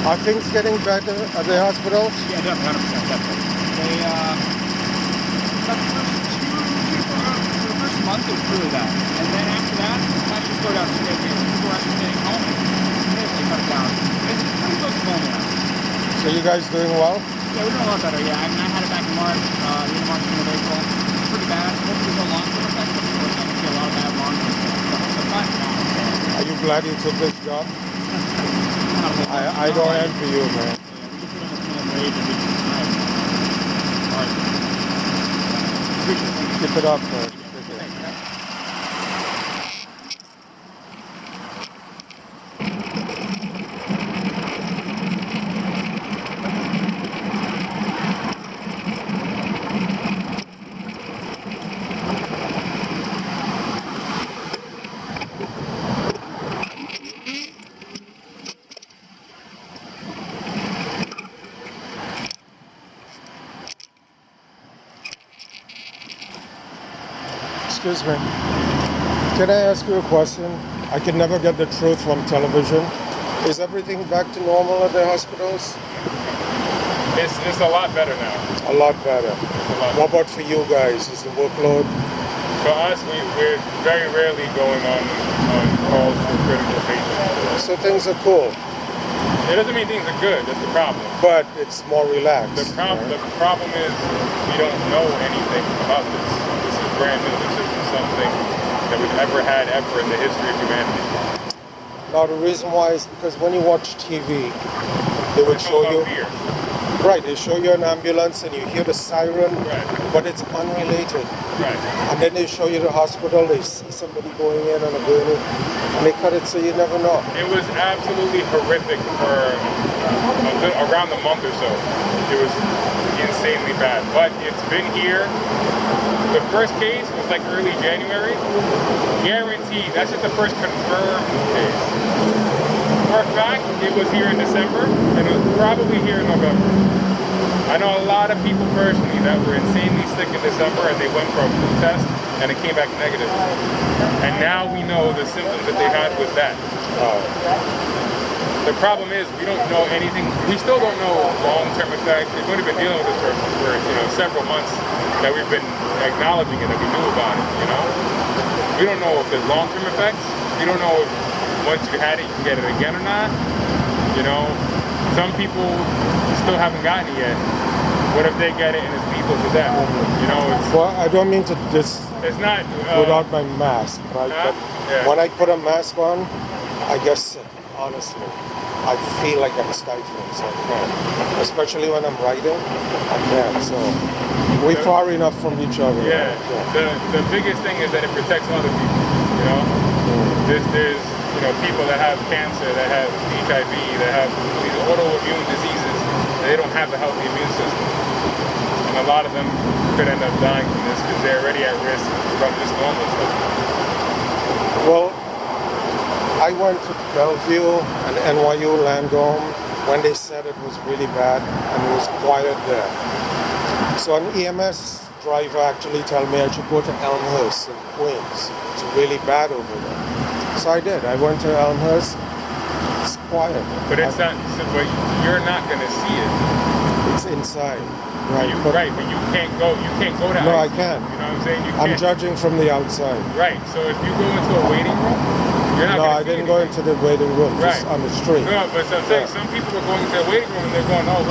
Are things getting better at the hospitals? Yeah, definitely, 100%, definitely. The first month was really bad, and then after that, it actually slowed down. People were actually staying home, and they cut it down. It's pretty close to normal now. So you guys doing well? Yeah, we're doing a lot better. Yeah, I mean, I had it back in March, the end of March, beginning of April. Pretty bad. Hopefully, no long-term effects. Of course, I can see a lot of bad long-term stuff. But hopefully, not now. Are you glad you took this job? I don't envy you, man. Keep it up, man. Excuse me. Can I ask you a question? I can never get the truth from television. Is everything back to normal at the hospitals? It's a lot better now. A lot better. It's a lot What about for you guys? Is the workload? For us, we're very rarely going on calls for critical patients. So things are cool, It doesn't mean things are good. That's the problem. but it's more relaxed. The problem is we don't know anything about this. This is brand new. This isn't something that we've ever had ever in the history of humanity. Now the reason why is because when you watch TV, they would It's show all you, about fear. right, they show you an ambulance and you hear the siren, Right. but it's unrelated. Right. And then they show you the hospital, they see somebody going in on a gurney, and they cut it so you never know. It was absolutely horrific for around a month or so. It was insanely bad. But it's been here. The first case was like early January. Guaranteed. That's just the first confirmed case. For a fact, it was here in December, and it was probably here in November. I know a lot of people personally that were insanely sick in December, and they went for a flu test, and it came back negative. And now we know the symptoms that they had was that. The problem is we don't know anything. We still don't know long-term effects. We've only been dealing with this for several months that we've been acknowledging it, that we knew about it. We don't know if there's long-term effects. We don't know if once you had it, you can get it again or not. Some people still haven't gotten it yet. What if they get it and it's lethal to them? Well, I don't mean to it's not without my mask, right? But yeah. when I put a mask on, I guess honestly, I feel like I'm stifling, so I can't. Especially when I'm writing, I can't. So we're far enough from each other. Yeah. Right? The biggest thing is that it protects other people. There's people that have cancer, that have HIV, that have these autoimmune diseases, and they don't have a healthy immune system. And a lot of them could end up dying from this because they're already at risk from this normal stuff. Well, I went to Bellevue and NYU Langone when they said it was really bad and it was quiet there. So an EMS driver actually told me I should go to Elmhurst in Queens. It's really bad over there. So I did. I went to Elmhurst. It's quiet. But it's not. But you're not going to see it. It's inside. Right. But you can't go. You can't go to. No, ICU. I can't. You know what I'm saying? You I'm can't. judging from the outside. Right. So if you go into a waiting room, you're not. No, I didn't go into the waiting room. Right. Just on the street. No, but so I'm saying some people are going into a waiting room and they're going, "Oh,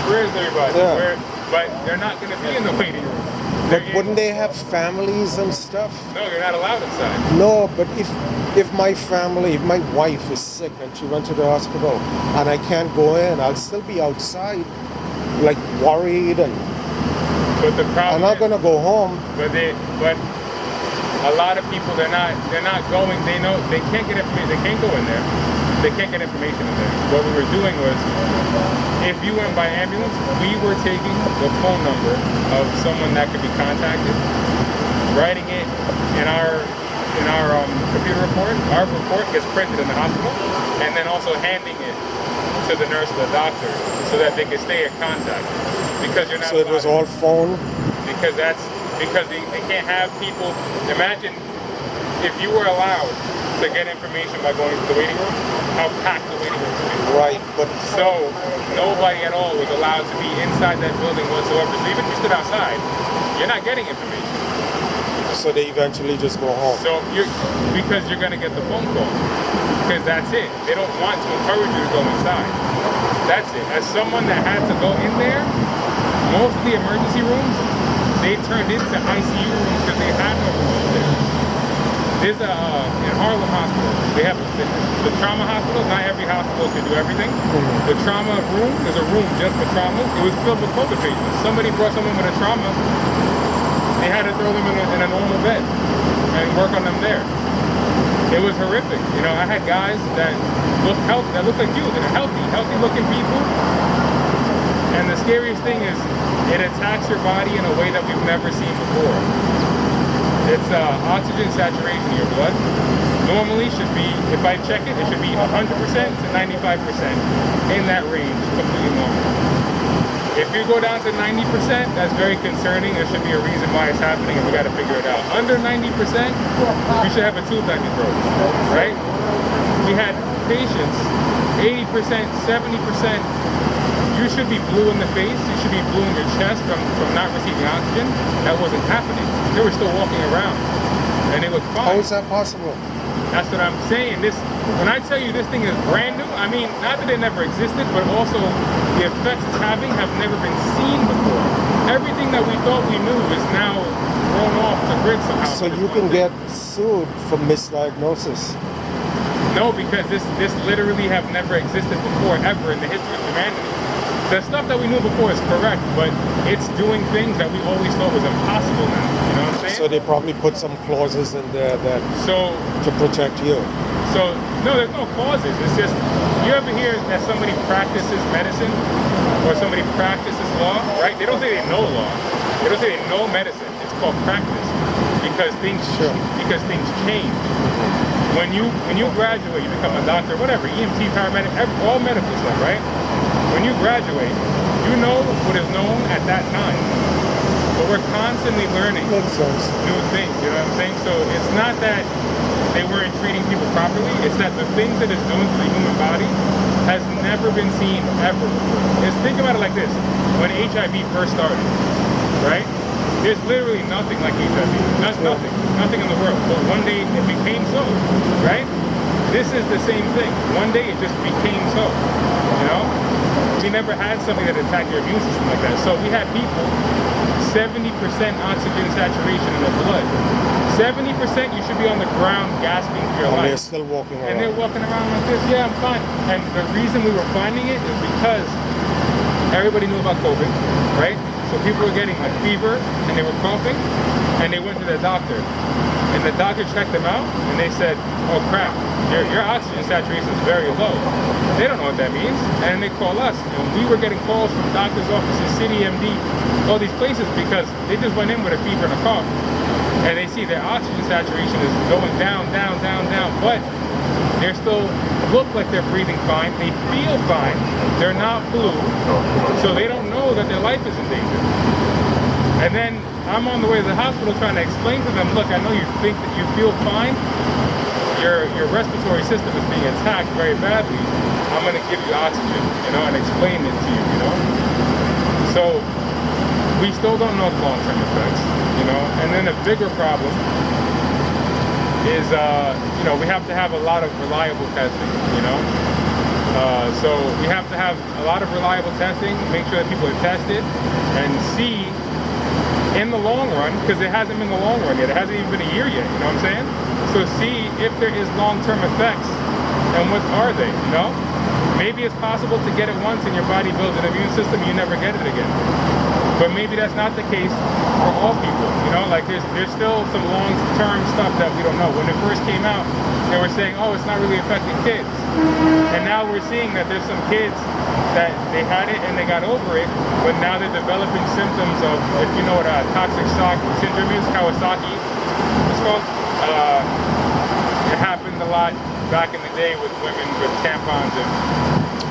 where is everybody?" Yeah. But they're not going to be in the waiting room. But wouldn't they have families and stuff? No, you're not allowed inside. No, but if my family, if my wife is sick and she went to the hospital and I can't go in, I'll still be outside, like worried, and But the problem I'm not gonna go home. But a lot of people they're not going. They know they can't get information. They can't go in there. They can't get information in there. What we were doing was, if you went by ambulance, we were taking the phone number of someone that could be contacted, writing it in our computer report. Our report gets printed in the hospital, and then also handing it to the nurse or the doctor so that they can stay in contact. Because you're not. So it was all phone. Because they can't have people. Imagine if you were allowed to get information by going to the waiting room, how packed the waiting room would be. Right, but So nobody at all was allowed to be inside that building whatsoever. So even if you stood outside, you're not getting information. so they eventually just go home. So because you're gonna get the phone call. Because that's it. They don't want to encourage you to go inside. That's it. As someone that had to go in there, most of the emergency rooms, they turned into ICU rooms because they had no rooms there. There's in Harlem Hospital, they have the trauma hospital. Not every hospital can do everything. The trauma room, there's a room just for trauma. It was filled with COVID patients. Somebody brought someone with a trauma. They had to throw them in a normal bed and work on them there. It was horrific. You know, I had guys that looked healthy, that looked like you, that are healthy looking people. And the scariest thing is it attacks your body in a way that we've never seen before. It's oxygen saturation in your blood. Normally should be, if I check it, it should be 100% to 95%. In that range, completely normal. If you go down to 90%, that's very concerning. There should be a reason why it's happening, and we got to figure it out. Under 90%, you should have a tube down your throat, right? We had patients, 80%, 70%. You should be blue in the face. You should be blue in your chest from not receiving oxygen. That wasn't happening. They were still walking around, and they looked fine. How is that possible? That's what I'm saying. When I tell you this thing is brand new, I mean, not that it never existed, but also the effects it's having have never been seen before. Everything that we thought we knew is now thrown off the grid somehow. So you can get sued for misdiagnosis. No, because this literally have never existed before, ever in the history of humanity. The stuff that we knew before is correct, but it's doing things that we always thought was impossible now. You know what I'm saying? So they probably put some clauses in there that to protect you. So no, there's no clauses. It's just, you ever hear that somebody practices medicine or somebody practices law, right? They don't say they know law. They don't say they know medicine. It's called practice because things change. When you graduate, you become a doctor, whatever, EMT, paramedic, all medical stuff, right? When you graduate, you know what is known at that time. But we're constantly learning Makes sense. new things, you know what I'm saying? So it's not that they weren't treating people properly, it's that the things that it's doing to the human body has never been seen ever before. Think about it like this. When HIV first started, right? There's literally nothing like HIV. Nothing in the world. But one day it became so, right? This is the same thing. One day it just became so, you know? We never had something that attacked your immune system like that. So we had people, 70% oxygen saturation in their blood. 70% you should be on the ground gasping for your And life. they're still walking around. And they're walking around like this, yeah, I'm fine. And the reason we were finding it is because everybody knew about COVID, right? So people were getting a fever and they were coughing and they went to their doctor. And the doctor checked them out and they said, oh crap, your oxygen saturation is very low. They don't know what that means. And they call us. And we were getting calls from doctor's offices, City MD, all these places because they just went in with a fever and a cough. And they see their oxygen saturation is going down, down, down, down. But they still look like they're breathing fine. They feel fine. They're not flu. So they don't know that their life is in danger. And then I'm on the way to the hospital trying to explain to them, look, I know you think that you feel fine. Your respiratory system is being attacked very badly. I'm going to give you oxygen, you know, and explain it to you, you know. So we still don't know the long-term effects, you know. And then a bigger problem is, you know, we have to have a lot of reliable testing, you know. So we have to have a lot of reliable testing, make sure that people are tested and see in the long run, because it hasn't been the long run yet. It hasn't even been a year yet, you know what I'm saying? So see if there is long-term effects and what are they, you know? Maybe it's possible to get it once and your body builds an immune system and you never get it again. But maybe that's not the case for all people, you know? Like there's still some long-term stuff that we don't know. When it first came out, they were saying, oh, it's not really affecting kids. And now we're seeing that there's some kids that they had it and they got over it, but now they're developing symptoms of, if you know what toxic shock syndrome is, Kawasaki, it's called. It happened a lot back in the day with women with tampons and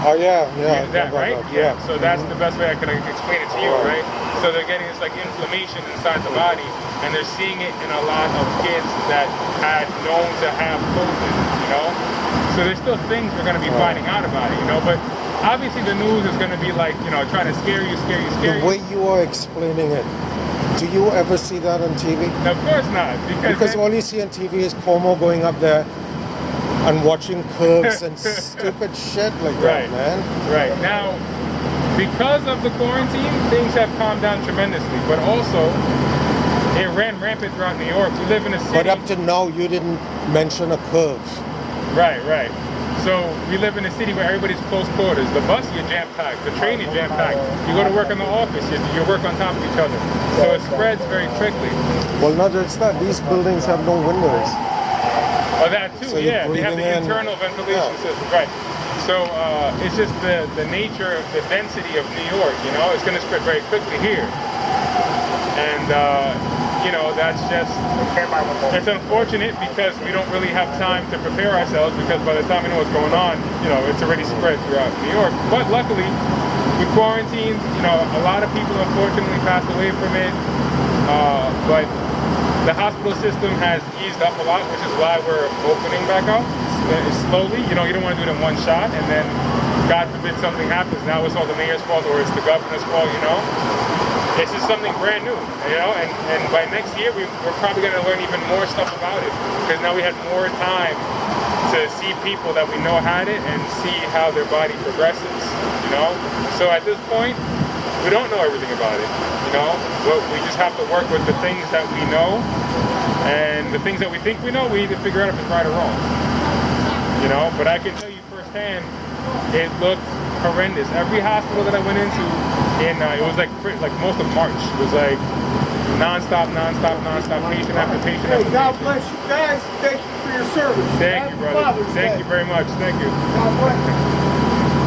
Oh yeah. that, right? Yeah. So that's the best way I can explain it to you, right? So they're getting this like inflammation inside the body, and they're seeing it in a lot of kids that had known to have COVID, you know? So there's still things we're going to be finding out about it, you know. But obviously the news is going to be like, you know, trying to scare you. The way you are explaining it, do you ever see that on TV? Of course not, Because all you see on TV is Cuomo going up there and watching curves and stupid shit like that, man. Right. Now, because of the quarantine, things have calmed down tremendously. But also, it ran rampant throughout New York. We live in a city. But up to now, you didn't mention a curve. Right. So we live in a city where everybody's close quarters. The bus, you're jam-packed. The train, you're jam-packed. You go to work in the office, you work on top of each other. So it spreads very quickly. Well, not just that. These buildings have no windows. Oh, that too, So yeah. They have the breathing in. internal ventilation system, right. So it's just the nature, the density of New York, you know, it's going to spread very quickly here. And, you know, that's just, it's unfortunate because we don't really have time to prepare ourselves because by the time we know what's going on, you know, it's already spread throughout New York. But luckily, with quarantine, you know, a lot of people unfortunately passed away from it. But the hospital system has eased up a lot, which is why we're opening back up slowly. You know, you don't want to do it in one shot, and then God forbid something happens. Now it's all the mayor's fault or it's the governor's fault, you know. This is something brand new, you know, and by next year we're probably going to learn even more stuff about it because now we have more time to see people that we know had it and see how their body progresses, you know. So at this point, we don't know everything about it, you know, but we just have to work with the things that we know, and the things that we think we know, we need to figure out if it's right or wrong, you know. But I can tell you firsthand, it looked horrendous. Every hospital that I went into, it was like most of March, it was like non-stop, patient after patient after patient. God bless you guys. Thank you for your service. Thank you, brother. Thank you very much. Thank you. God bless you.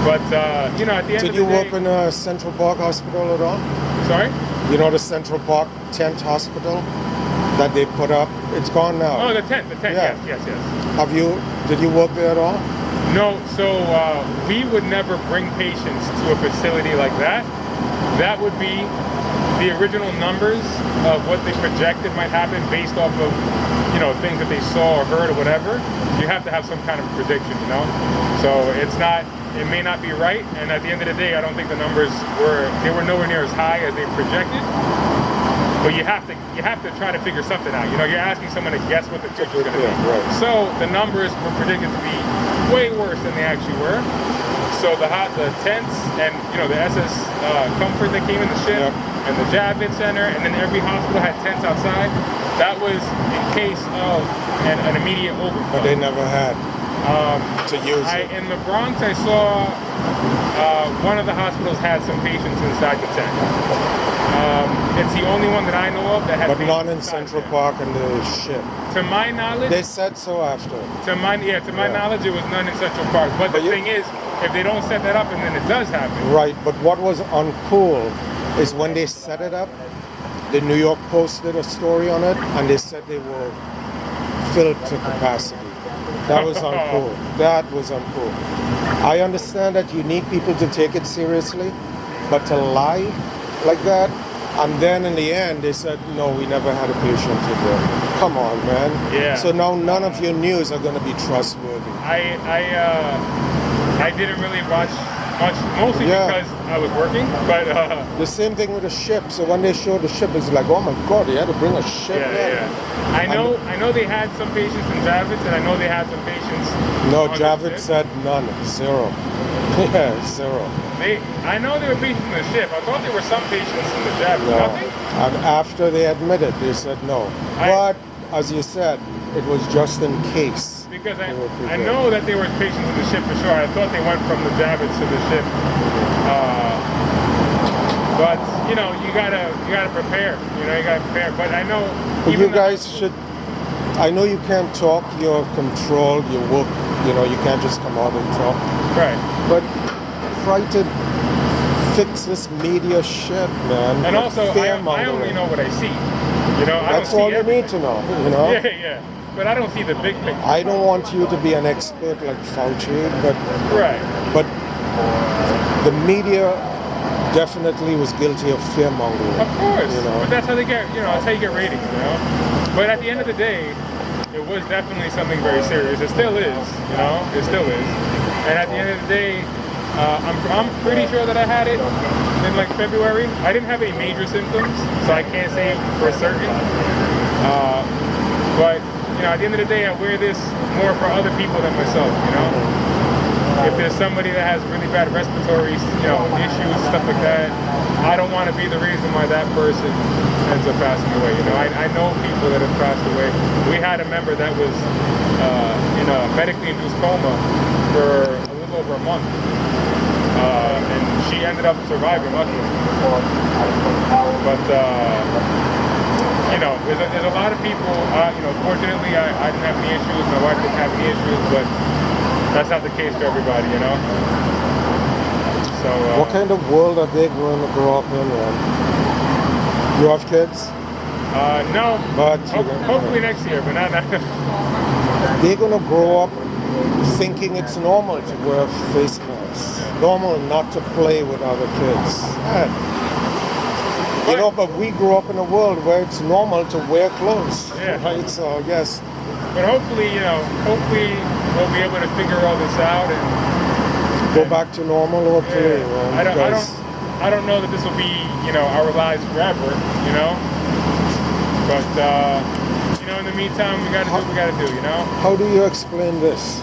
But, you know, at the end of the day... Did you work in a Central Park hospital at all? Sorry? You know the Central Park tent hospital that they put up? It's gone now. Oh, the tent, Yeah. yes. Did you work there at all? No, so we would never bring patients to a facility like that. That would be the original numbers of what they projected might happen based off of, you know, things that they saw or heard or whatever. You have to have some kind of prediction, you know? So it may not be right, and at the end of the day, I don't think the numbers were nowhere near as high as they projected. But you have to try to figure something out. You know, you're asking someone to guess what the future's going to be. Yeah, right. So the numbers were predicted to be way worse than they actually were. So the tents and, you know, the SS Comfort that came in the ship, and the Javits Center, and then every hospital had tents outside. That was in case of an immediate overflow. But they never had to use it. In the Bronx, I saw one of the hospitals had some patients inside the tent. It's the only one that I know of that had But patients not in inside Central there. Park and the ship. To my knowledge, They said so after. to my knowledge, it was none in Central Park. But the thing is, if they don't set that up and then it does happen. Right, but what was uncool is when they set it up, the New York Post did a story on it, and they said they were filled to capacity. That was uncool. That was uncool. I understand that you need people to take it seriously, but to lie like that, and then in the end they said, no, we never had a patient in there. Come on, man. Yeah. So now none of your news are going to be trustworthy. I didn't really watch much, mostly because I was working. But the same thing with the ship. So when they showed the ship, it's like, oh my God, they had to bring a ship in. I know they had some patients in Javits, and I know they had some patients. No, on the Javits ship. said none, zero. Yeah, zero. I know there were patients in the ship. I thought there were some patients in the Javits. No. Nothing? And after they admitted, they said no. But as you said, it was just in case. Because I know that there were patients in the ship for sure. I thought they went from the Javits to the ship. But you know, you gotta prepare. You know, you gotta prepare. But I know You guys should. I know you can't talk. You're controlled. You work. You know, you can't just come out and talk. Right. But try to fix this media shit, man. And also, I fear-mongering. only know what I see. You know, That's I don't all see you everything. need to know. You know. Yeah. But I don't see the big picture. I don't want you to be an expert like Fauci, but Right. But the media definitely was guilty of fear-mongering. Of course. You know. But that's how they get. You know, that's how you get ratings. You know. But at the end of the day, it was definitely something very serious. It still is, you know, it still is. And at the end of the day, I'm pretty sure that I had it in like February. I didn't have any major symptoms, so I can't say for certain. But you know, at the end of the day, I wear this more for other people than myself. You know, if there's somebody that has really bad respiratory, you know, issues, stuff like that, I don't want to be the reason why that person ends up passing away. You know, I know people that have passed away. We had a member that was in a medically induced coma for a little over a month. And she ended up surviving, luckily. But, you know, there's a lot of people, you know, fortunately I didn't have any issues, my wife didn't have any issues, but that's not the case for everybody, you know? So, what kind of world are they going to grow up in? You have kids? no, But hopefully next year, but not now. they're going to grow up thinking it's normal to wear face masks. Normal not to play with other kids. You know, but we grew up in a world where it's normal to wear clothes. Yeah. Right? So, yes. But hopefully, you know, hopefully we'll be able to figure all this out and Go back to normal, hopefully. yeah. Man, because I don't know that this will be, you know, our lives forever, you know. But you know, in the meantime, we gotta do what we gotta do, you know. how do you explain this?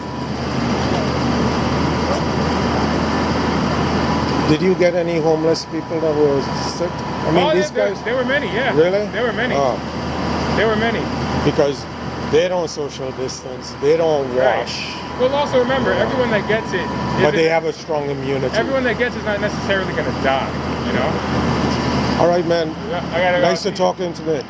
Did you get any homeless people that were sick? I mean, these guys. there were many, yeah. Really? There were many. Oh, There were many. because they don't social distance, they don't wash, Well, also remember, everyone that gets it, but they have a strong immunity. everyone that gets it is not necessarily gonna die, you know. All right, man. Yeah, I gotta go. Nice to talking to me.